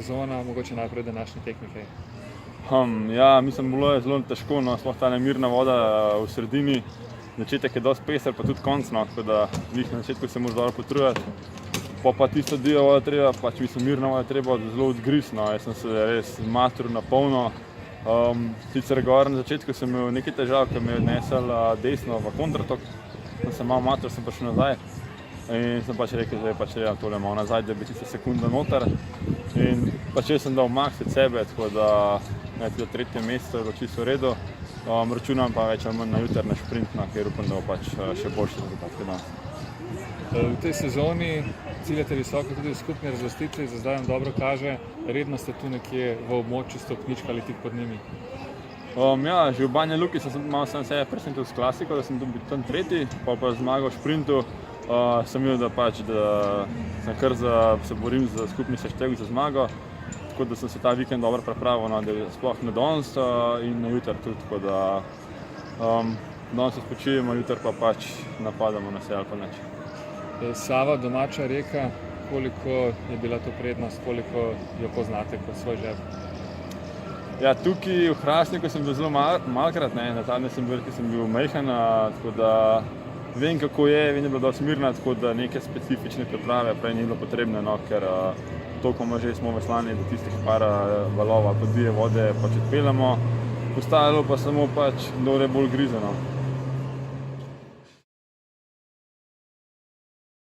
Sezona, mogoče najprej današnje tehnike. Ja, mislim, bilo je zelo težko, no, sploh ta nemirna voda v sredini. Začetek je dosti pester, pa tudi konc, no, tako da na začetku se moraš dobro potruditi. Pa tisto divjo vodo treba, mislim, mirna voda treba zelo odgristi, no, jaz sem se res matril na polno. Sicer gor na začetku sem imel nekaj težav, ker me je odnesel desno v kontratok. Sem malo matril, sem prišel nazaj. In sem rekel, da je treba tole malo nazaj, da bi tiste sekunde noter. In jaz sem dal maks od sebe, tako da do tretje mesto je bilo čisto v redu. Računam pa več ali manj na jutrni šprint, ker upam, da bo še boljši rezultat kot danes. V tej sezoni ciljate visoko tudi v skupni razvrstitvi, za zdaj vam dobro kaže. Redno ste tu nekje v območju stopničk ali tik pod njimi? Ja, že v Banja Luki sem sebe presenetil s klasiko, da sem bil tam tretji, pa zmagal v šprintu. Sem videl, da se borim za skupni seštevek za zmago, tako da sem se ta vikend dobro pripravil, sploh na danes in na jutri tudi, tako da danes se spočijemo, jutri pa napadamo na vse ali pa nič. Sava, domača reka, koliko je bila to prednost, koliko jo poznate kot svoj žep? Ja, tukaj v Hrastniku sem bil zelo malokrat, na zadnje sem bil majhen, tako da vem, kako je, vem, da je bila dosti mirna, tako da neke specifične priprave prej ni bilo potrebne, ker toliko že smo veslani, da tistih par valov ali pa dvije vode odpeljemo. Ostalo pa samo kdo je bolj grize.